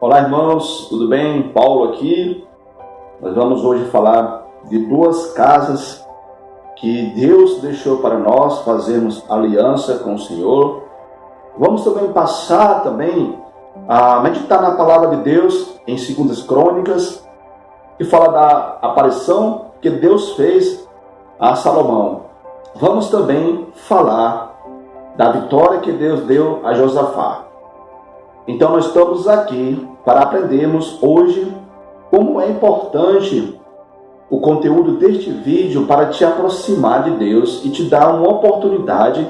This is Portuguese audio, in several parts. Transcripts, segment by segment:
Olá, irmãos, tudo bem? Paulo aqui. Nós vamos hoje falar de duas casas que Deus deixou para nós fazermos aliança com o Senhor. Vamos também passar a meditar na palavra de Deus em 2 Crônicas, que fala da aparição que Deus fez a Salomão. Vamos também falar da vitória que Deus deu a Josafá. Então nós estamos aqui para aprendermos hoje como é importante o conteúdo deste vídeo para te aproximar de Deus e te dar uma oportunidade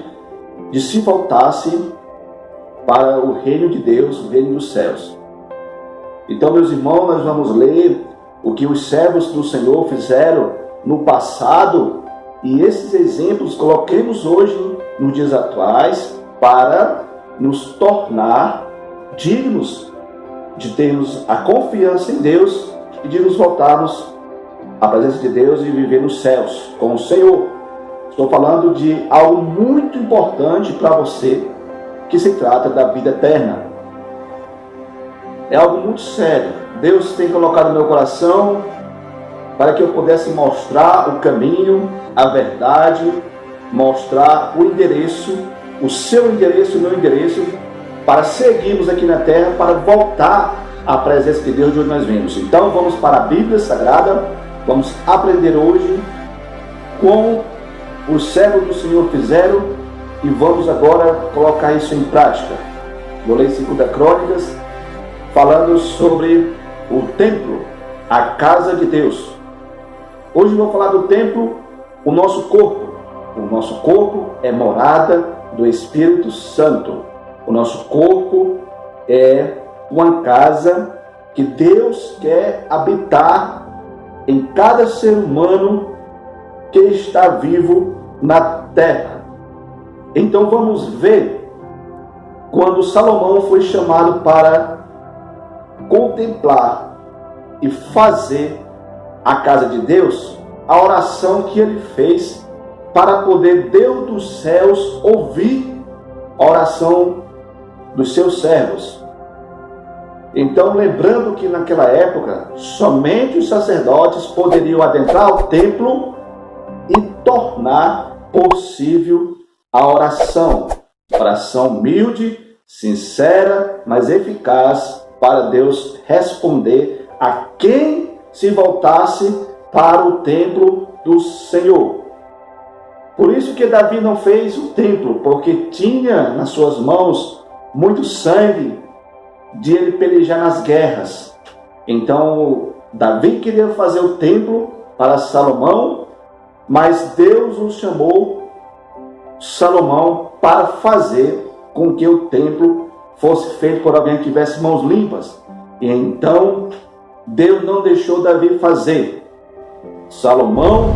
de se voltar-se para o reino de Deus, o reino dos céus. Então, meus irmãos, nós vamos ler o que os servos do Senhor fizeram no passado e esses exemplos coloquemos hoje nos dias atuais para nos tornar dignos de termos a confiança em Deus e de nos voltarmos à presença de Deus e viver nos céus com o Senhor. Estou falando de algo muito importante para você, que se trata da vida eterna. É algo muito sério. Deus tem colocado no meu coração para que eu pudesse mostrar o caminho, a verdade, mostrar o endereço, o seu endereço e o meu endereço, para seguirmos aqui na terra, para voltar à presença de Deus de onde nós vimos. Então vamos para a Bíblia Sagrada, vamos aprender hoje como os servos do Senhor fizeram e vamos agora colocar isso em prática. Vou ler 2 Crônicas, falando sobre o templo, a casa de Deus. Hoje vou falar do templo, o nosso corpo. O nosso corpo é morada do Espírito Santo. O nosso corpo é uma casa que Deus quer habitar em cada ser humano que está vivo na terra. Então vamos ver quando Salomão foi chamado para contemplar e fazer a casa de Deus, a oração que ele fez para poder Deus dos céus ouvir a oração dos seus servos. Então, lembrando que naquela época, somente os sacerdotes poderiam adentrar ao templo e tornar possível a oração humilde, sincera, mas eficaz para Deus responder a quem se voltasse para o templo do Senhor. Por isso que Davi não fez o templo, porque tinha nas suas mãos muito sangue de ele pelejar nas guerras. Então Davi queria fazer o templo para Salomão, mas Deus o chamou Salomão para fazer com que o templo fosse feito por alguém que tivesse mãos limpas. E então Deus não deixou Davi fazer. Salomão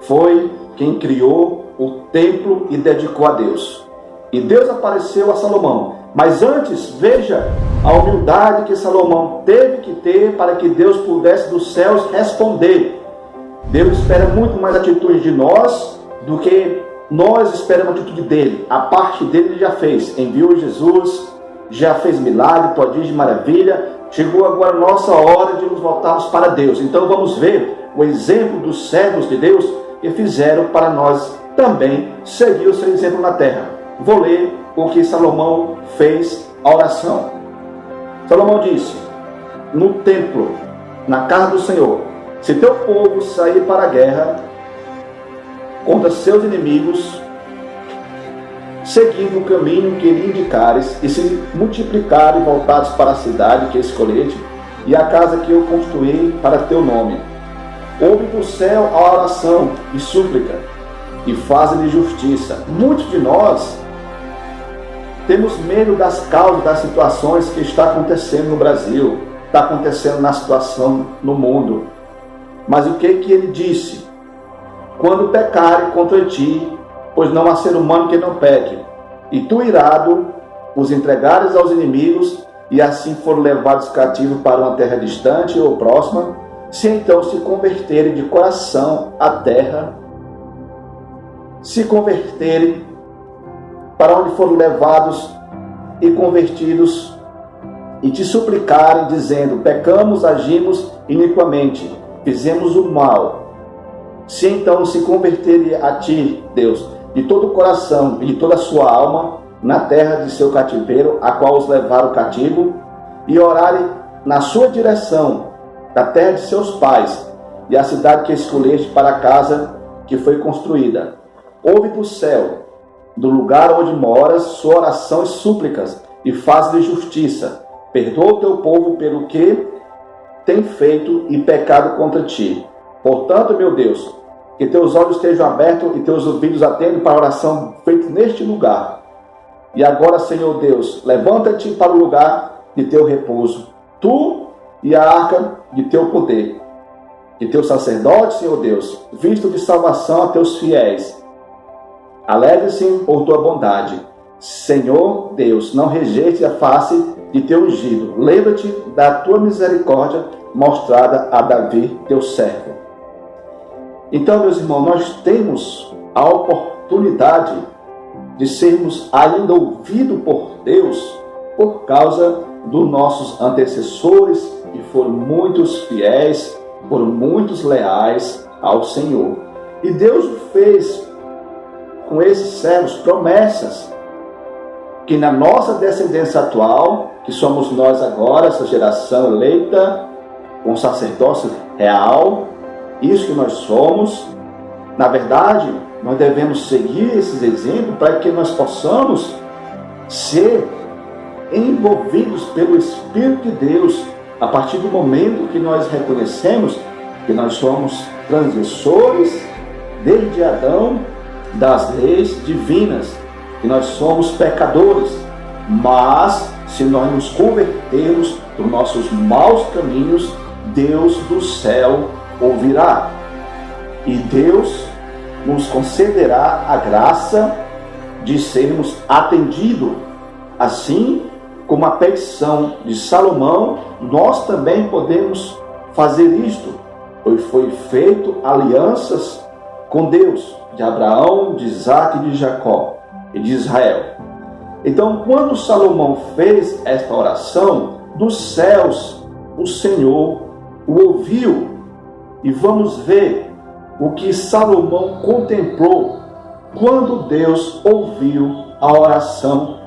foi quem criou o templo e dedicou a Deus. E Deus apareceu a Salomão. Mas antes, veja a humildade que Salomão teve que ter para que Deus pudesse dos céus responder. Deus espera muito mais atitude de nós do que nós esperamos a atitude dele. A parte dele ele já fez. Enviou Jesus, já fez milagre, prodígio, maravilha. Chegou agora a nossa hora de nos voltarmos para Deus. Então vamos ver o exemplo dos servos de Deus que fizeram para nós também seguir o seu exemplo na terra. Vou ler o que Salomão fez a oração. Salomão disse: no templo, na casa do Senhor, se teu povo sair para a guerra contra seus inimigos, seguindo o caminho que lhe indicares, e se multiplicarem voltados para a cidade que escolheste, e a casa que eu construí para teu nome, ouve do céu a oração e súplica, e faz-lhe justiça. Muitos de nós temos medo das causas, das situações que está acontecendo no Brasil, está acontecendo na situação no mundo. Mas o que ele disse? Quando pecarem contra ti, pois não há ser humano que não peque, e tu irado os entregares aos inimigos, e assim foram levados cativos para uma terra distante ou próxima, se então se converterem de coração à terra, se converterem para onde foram levados e convertidos e te suplicarem, dizendo: pecamos, agimos iniquamente, fizemos o mal, se então se converterem a ti, Deus, de todo o coração e de toda a sua alma, na terra de seu cativeiro, a qual os levaram cativo, e orarem na sua direção, da terra de seus pais, e a cidade que escolheste para a casa que foi construída. Ouve do céu, do lugar onde moras, sua oração e súplicas, e faz-lhe justiça. Perdoa o teu povo pelo que tem feito e pecado contra ti. Portanto, meu Deus, que teus olhos estejam abertos e teus ouvidos atentos para a oração feita neste lugar. E agora, Senhor Deus, levanta-te para o lugar de teu repouso, tu e a arca de teu poder. E teu sacerdote, Senhor Deus, visto de salvação a teus fiéis. Alegre-se por tua bondade. Senhor Deus, não rejeite a face de teu ungido. Lembra-te da tua misericórdia mostrada a Davi, teu servo. Então, meus irmãos, nós temos a oportunidade de sermos ainda ouvidos por Deus por causa dos nossos antecessores, que foram muitos fiéis, foram muitos leais ao Senhor. E Deus fez com esses servos promessas que na nossa descendência atual, que somos nós agora, essa geração eleita, com sacerdócio real, isso que nós somos, na verdade, nós devemos seguir esses exemplos para que nós possamos ser envolvidos pelo Espírito de Deus a partir do momento que nós reconhecemos que nós somos transgressores desde Adão das leis divinas, que nós somos pecadores, mas se nós nos convertermos dos nossos maus caminhos, Deus do céu ouvirá e Deus nos concederá a graça de sermos atendidos. Assim como a petição de Salomão, nós também podemos fazer isto, pois foi feito alianças com Deus, de Abraão, de Isaac e de Jacó e de Israel. Então, quando Salomão fez esta oração, dos céus o Senhor o ouviu. E vamos ver o que Salomão contemplou quando Deus ouviu a oração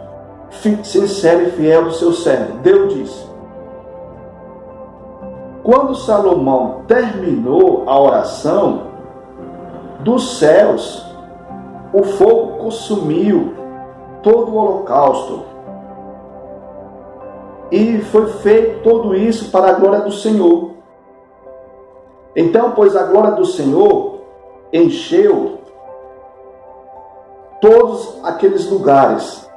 sincera e fiel do seu servo. Deus diz: quando Salomão terminou a oração, dos céus o fogo consumiu todo o holocausto. E foi feito tudo isso para a glória do Senhor. Então, pois a glória do Senhor encheu todos aqueles lugares.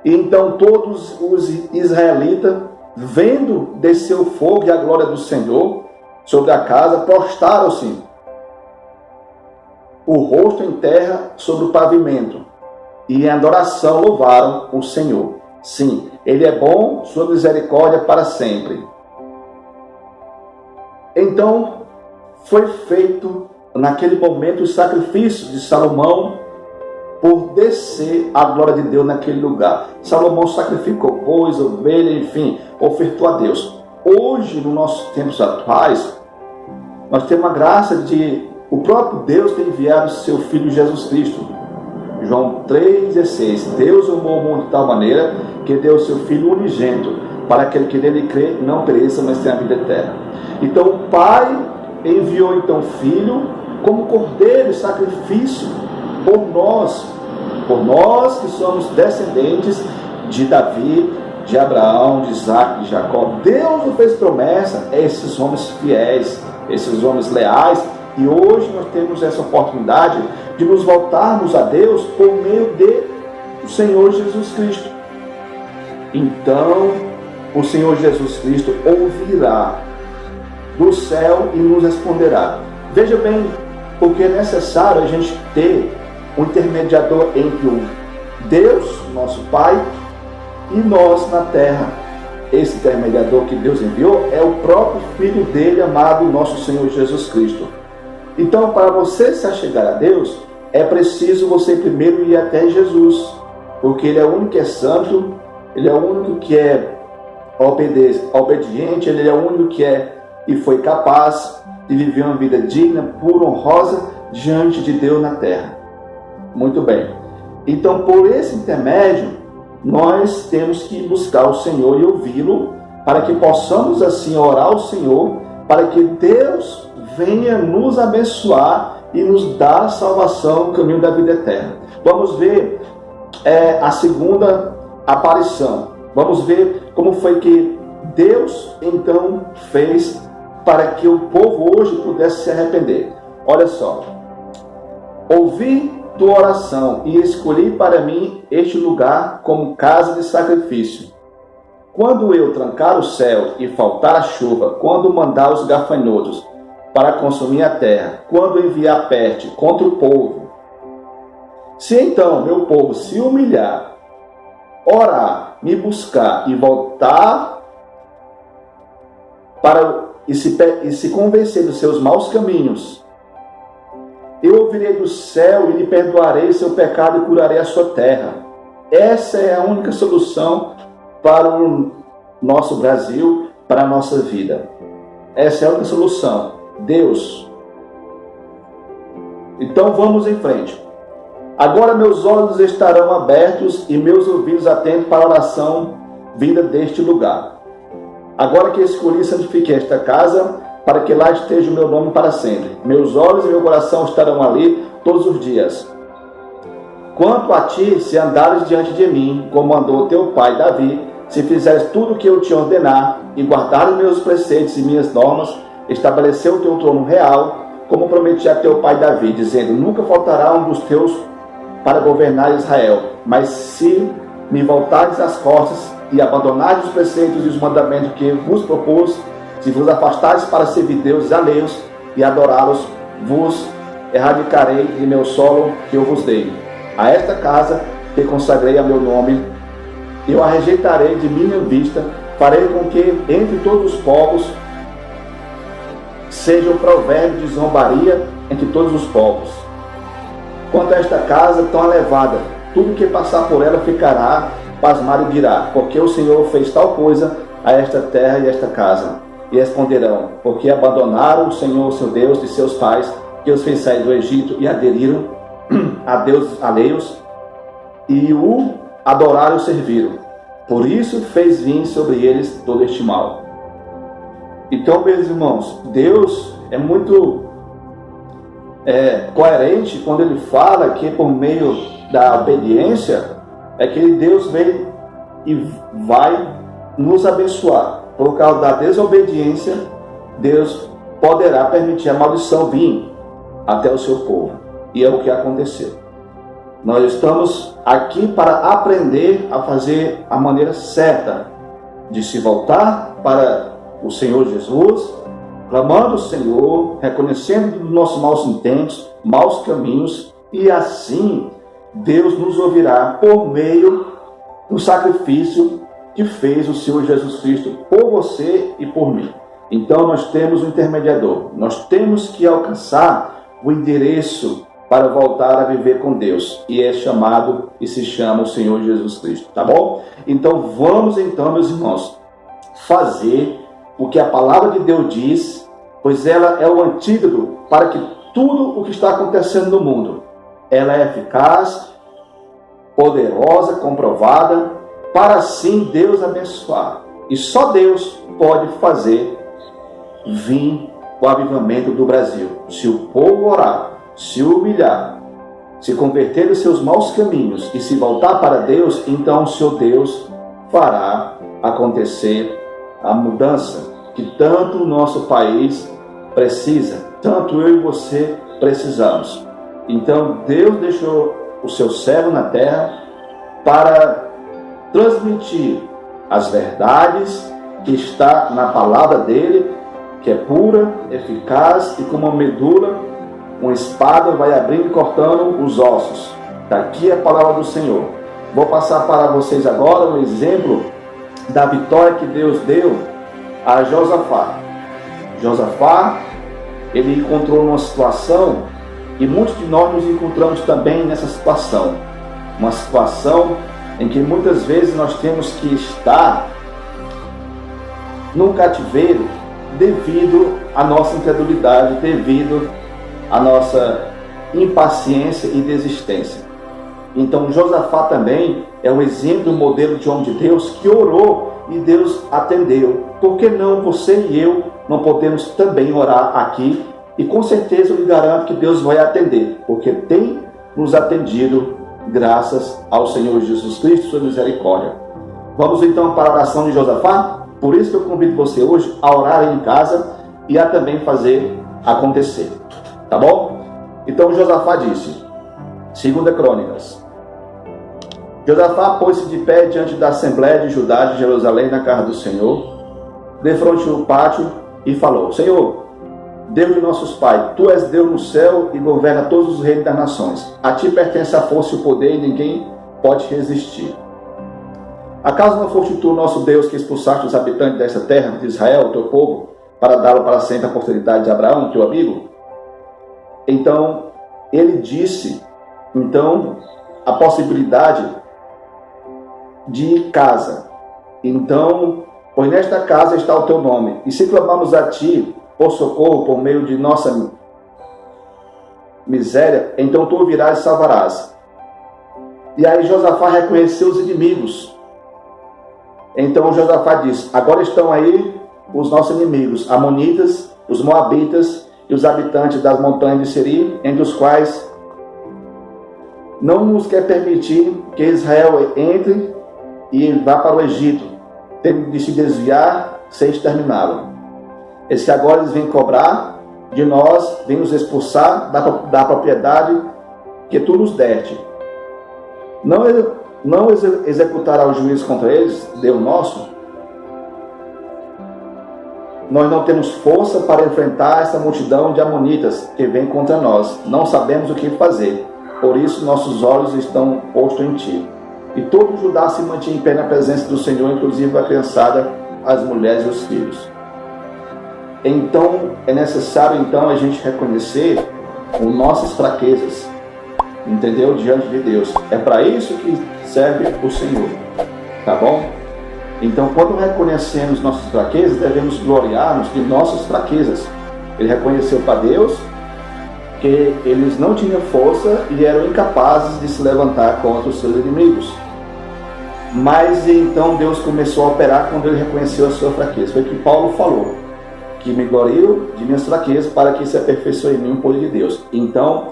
E então todos os israelitas, vendo descer o fogo e a glória do Senhor sobre a casa, prostraram-se, o rosto em terra sobre o pavimento, e em adoração louvaram o Senhor. Sim, Ele é bom, sua misericórdia para sempre. Então, foi feito naquele momento o sacrifício de Salomão por descer a glória de Deus naquele lugar. Salomão sacrificou bois, ovelha, enfim, ofertou a Deus. Hoje, nos nossos tempos atuais, nós temos a graça de o próprio Deus ter enviado o seu Filho Jesus Cristo. João 3,16. Deus amou o mundo de tal maneira que deu o seu Filho unigênito, para aquele que nele crê não pereça, mas tenha a vida eterna. Então o Pai enviou então o Filho como cordeiro e sacrifício por nós que somos descendentes de Davi, de Abraão, de Isaac, de Jacó. Deus nos fez promessa a esses homens fiéis, esses homens leais, e hoje nós temos essa oportunidade de nos voltarmos a Deus por meio do Senhor Jesus Cristo. Então o Senhor Jesus Cristo ouvirá do céu e nos responderá. Veja bem, porque é necessário a gente ter um intermediador entre o Deus, nosso Pai, e nós na terra. Esse intermediador que Deus enviou é o próprio Filho dele, amado, nosso Senhor Jesus Cristo. Então, para você se achegar a Deus, é preciso você primeiro ir até Jesus, porque Ele é o único que é santo, Ele é o único que é obediente, ele é o único que é e foi capaz de viver uma vida digna, pura, honrosa diante de Deus na terra. Muito bem. Então, por esse intermédio, nós temos que buscar o Senhor e ouvi-lo, para que possamos assim orar ao Senhor, para que Deus venha nos abençoar e nos dar a salvação, o caminho da vida eterna. Vamos ver a segunda aparição. Vamos ver como foi que Deus então fez para que o povo hoje pudesse se arrepender. Olha só. Ouvi tua oração e escolhi para mim este lugar como casa de sacrifício. Quando eu trancar o céu e faltar a chuva, quando mandar os gafanhotos para consumir a terra, quando enviar peste contra o povo, se então meu povo se humilhar, orar, me buscar e voltar e se convencer dos seus maus caminhos, eu ouvirei do céu e lhe perdoarei seu pecado e curarei a sua terra. Essa é a única solução para o nosso Brasil, para a nossa vida. Essa é a única solução. Deus. Então vamos em frente. Agora meus olhos estarão abertos e meus ouvidos atentos para a oração vinda deste lugar. Agora que escolhi, santifiquei esta casa, para que lá esteja o meu nome para sempre. Meus olhos e meu coração estarão ali todos os dias. Quanto a ti, se andares diante de mim, como andou teu pai Davi, se fizeres tudo o que eu te ordenar, e guardares meus preceitos e minhas normas, estabeleceu o teu trono real, como prometi a teu pai Davi, dizendo, nunca faltará um dos teus para governar Israel. Mas se me voltares as costas, e abandonares os preceitos e os mandamentos que vos propus, se vos afastares para servir deuses alheios e adorá-los, vos erradicarei de meu solo que eu vos dei. A esta casa que consagrei a meu nome, eu a rejeitarei de minha vista, farei com que entre todos os povos seja um provérbio de zombaria entre todos os povos. Quanto a esta casa tão elevada, tudo que passar por ela ficará pasmado e dirá, porque o Senhor fez tal coisa a esta terra e esta casa. E responderão, porque abandonaram o Senhor, seu Deus, de seus pais, que os fez sair do Egito e aderiram a deuses alheios e o adoraram e o serviram. Por isso fez vir sobre eles todo este mal. Então, meus irmãos, Deus é muito coerente quando ele fala que por meio da obediência é que Deus vem e vai nos abençoar. Por causa da desobediência, Deus poderá permitir a maldição vir até o seu povo. E é o que aconteceu. Nós estamos aqui para aprender a fazer a maneira certa de se voltar para o Senhor Jesus, clamando o Senhor, reconhecendo os nossos maus intentos, maus caminhos, e assim Deus nos ouvirá por meio do sacrifício que fez o Senhor Jesus Cristo por você e por mim. Então nós temos um intermediador. Nós temos que alcançar o endereço para voltar a viver com Deus. E é chamado e se chama o Senhor Jesus Cristo. Tá bom? Então vamos meus irmãos, fazer o que a palavra de Deus diz, pois ela é o antídoto para que tudo o que está acontecendo no mundo, ela é eficaz, poderosa, comprovada, para assim Deus abençoar. E só Deus pode fazer vir o avivamento do Brasil. Se o povo orar, se humilhar, se converter dos seus maus caminhos e se voltar para Deus, então o seu Deus fará acontecer a mudança que tanto o nosso país precisa, tanto eu e você precisamos. Então Deus deixou o seu servo na terra para transmitir as verdades que está na palavra dele, que é pura, eficaz e como uma medula, uma espada vai abrindo e cortando os ossos. Daqui é a palavra do Senhor. Vou passar para vocês agora um exemplo da vitória que Deus deu a Josafá. Josafá, ele encontrou uma situação, e muitos de nós nos encontramos também nessa situação. Uma situação em que muitas vezes nós temos que estar num cativeiro devido à nossa incredulidade, devido à nossa impaciência e desistência. Então Josafá também é um exemplo, um modelo de homem de Deus que orou e Deus atendeu. Por que não você e eu não podemos também orar aqui? E com certeza eu lhe garanto que Deus vai atender, porque tem nos atendido graças ao Senhor Jesus Cristo, sua misericórdia. Vamos então para a oração de Josafá? Por isso que eu convido você hoje a orar em casa e a também fazer acontecer. Tá bom? Então Josafá disse, 2 Crônicas: Josafá pôs-se de pé diante da Assembleia de Judá de Jerusalém na casa do Senhor, defronte do pátio, e falou: Senhor, Deus de nossos pais, Tu és Deus no céu e governa todos os reinos das nações. A Ti pertence a força e o poder e ninguém pode resistir. Acaso não foste Tu, nosso Deus, que expulsaste os habitantes desta terra de Israel, Teu povo, para dá-lo para sempre à posteridade de Abraão, Teu amigo? Então, ele disse, a possibilidade de casa. Então, pois nesta casa está o Teu nome, e se clamarmos a Ti por socorro por meio de nossa miséria, então Tu ouvirás e salvarás. E aí Josafá reconheceu os inimigos. Então Josafá disse: agora estão aí os nossos inimigos, amonitas, os moabitas e os habitantes das montanhas de Seir, entre os quais não nos quer permitir que Israel entre e vá para o Egito, tendo de se desviar sem exterminá-lo. Esse agora eles vêm cobrar de nós, vêm nos expulsar da propriedade que Tu nos deste. Não executará o juízo contra eles, Deus nosso? Nós não temos força para enfrentar essa multidão de amonitas que vem contra nós. Não sabemos o que fazer. Por isso nossos olhos estão postos em Ti. E todo Judá se mantinha em pé na presença do Senhor, inclusive a criançada, as mulheres e os filhos. Então, é necessário a gente reconhecer as nossas fraquezas, entendeu? Diante de Deus. É para isso que serve o Senhor, tá bom? Então, quando reconhecemos nossas fraquezas, devemos gloriar-nos de nossas fraquezas. Ele reconheceu para Deus que eles não tinham força e eram incapazes de se levantar contra os seus inimigos. Mas então Deus começou a operar quando ele reconheceu a sua fraqueza. Foi o que Paulo falou, que me glorio de minhas fraquezas para que se aperfeiçoe em mim o poder de Deus. Então,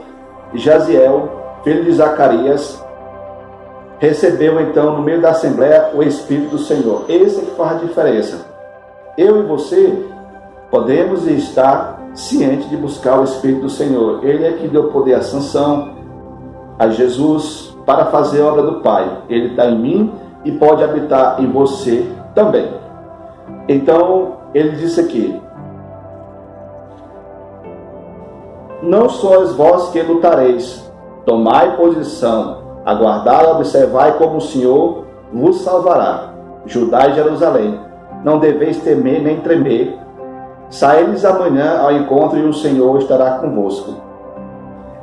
Jaziel, filho de Zacarias, recebeu então no meio da Assembleia o Espírito do Senhor. Esse é que faz a diferença. Eu e você podemos estar cientes de buscar o Espírito do Senhor. Ele é que deu poder à Sansão, a Jesus, para fazer a obra do Pai. Ele está em mim e pode habitar em você também. Então, ele disse aqui: não sois vós que lutareis, tomai posição, aguardai e observai como o Senhor vos salvará. Judá e Jerusalém, não deveis temer nem tremer. Saí-lhes amanhã ao encontro e o Senhor estará convosco.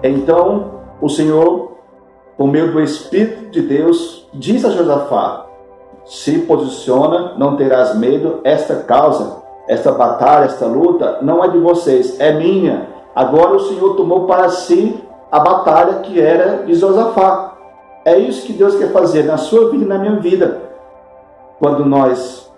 Então, o Senhor, por meio do Espírito de Deus, diz a Josafá: se posiciona, não terás medo, esta causa, esta batalha, esta luta, não é de vocês, é minha. Agora o Senhor tomou para si a batalha que era de Josafá. É isso que Deus quer fazer na sua vida e na minha vida. Quando nós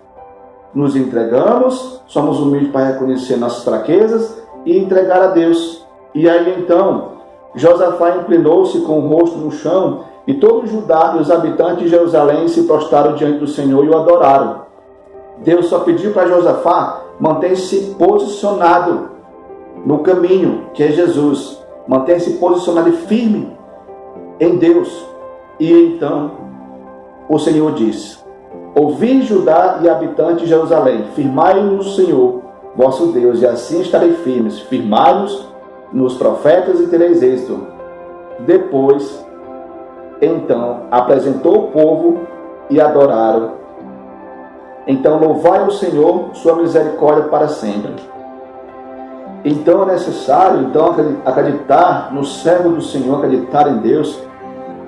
nos entregamos, somos humildes para reconhecer nossas fraquezas e entregar a Deus. E aí então, Josafá inclinou-se com o rosto no chão, e todo Judá e os habitantes de Jerusalém se prostraram diante do Senhor e o adoraram. Deus só pediu para Josafá manter-se posicionado no caminho, que é Jesus. Manter-se posicionado e firme em Deus. E então o Senhor disse: ouvi Judá e habitantes de Jerusalém, firmai-nos no Senhor, vosso Deus, e assim estarei firmes. Firmai-nos nos profetas e tereis êxito. Depois, então, apresentou o povo e adoraram. Então, louvai o Senhor, sua misericórdia para sempre. Então, é necessário acreditar no servo do Senhor, acreditar em Deus.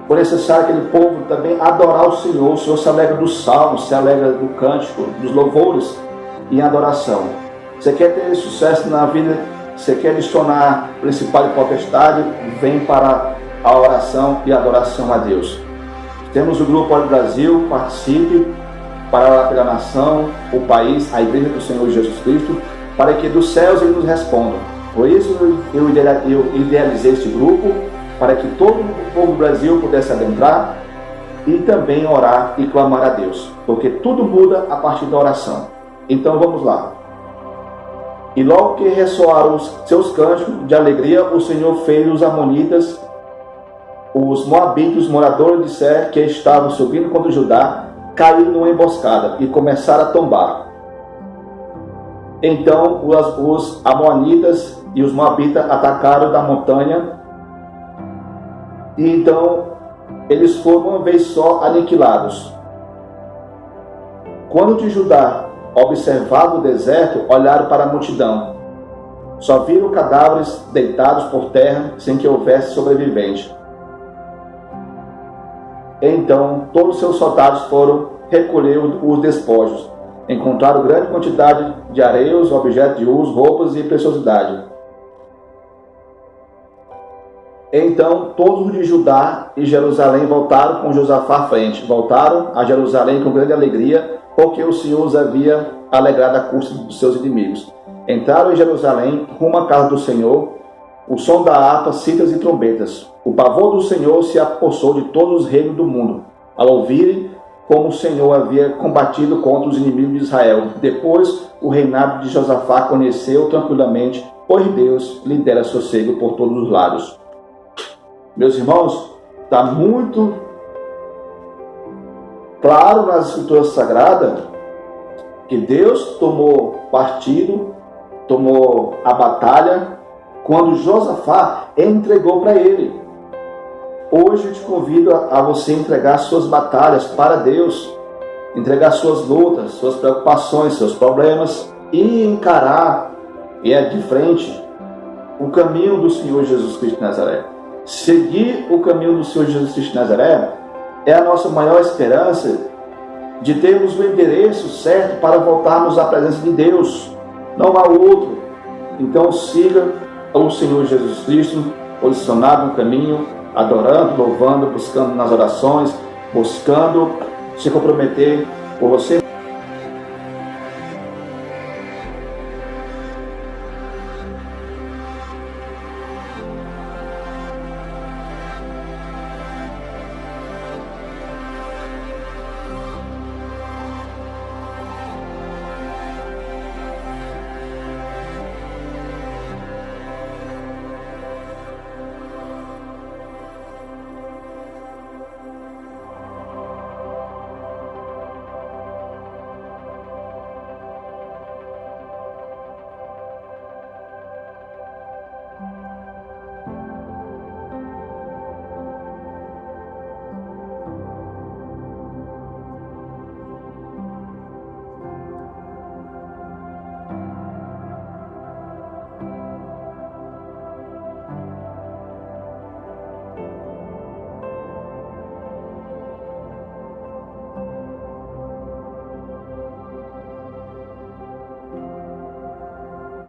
Por necessário aquele povo também adorar o Senhor. O Senhor se alegra dos salmos, se alegra do cântico, dos louvores. em adoração. Você quer ter sucesso na vida? Você quer destronar principal e potestade? Vem para a oração e adoração a Deus. Temos o Grupo Óleo Brasil, participe para orar pela nação, o país, a Igreja do Senhor Jesus Cristo, para que dos céus Ele nos responda. Por isso eu idealizei este grupo, para que todo o povo do Brasil pudesse adentrar e também orar e clamar a Deus, porque tudo muda a partir da oração. Então vamos lá. E logo que ressoaram os seus cânticos de alegria, o Senhor fez os amonitas, os moabitas, os moradores de Ser, que estavam subindo contra Judá, caíram numa emboscada e começaram a tombar. Então os amonitas e os moabitas atacaram da montanha, e então eles foram uma vez só aniquilados. Quando de Judá observavam o deserto, olharam para a multidão. Só viram cadáveres deitados por terra, sem que houvesse sobrevivente. Então todos os seus soldados foram recolher os despojos. Encontraram grande quantidade de areias, objetos de uso, roupas e preciosidade. Então todos de Judá e Jerusalém voltaram com Josafá à frente. Voltaram a Jerusalém com grande alegria, porque o Senhor os havia alegrado à custa dos seus inimigos. Entraram em Jerusalém, rumo à casa do Senhor, o som da harpa, citas e trombetas. O pavor do Senhor se apossou de todos os reinos do mundo, ao ouvirem como o Senhor havia combatido contra os inimigos de Israel. Depois, o reinado de Josafá conheceu tranquilamente, pois Deus lhe dera sossego por todos os lados. Meus irmãos, está muito claro nas Escrituras Sagradas que Deus tomou partido, tomou a batalha, quando Josafá entregou para ele. Hoje eu te convido a você entregar suas batalhas para Deus, entregar suas lutas, suas preocupações, seus problemas e encarar de frente o caminho do Senhor Jesus Cristo de Nazaré. Seguir o caminho do Senhor Jesus Cristo de Nazaré é a nossa maior esperança de termos o endereço certo para voltarmos à presença de Deus. Não há outro. Então siga o Senhor Jesus Cristo, posicionado no caminho, adorando, louvando, buscando nas orações, buscando se comprometer por você.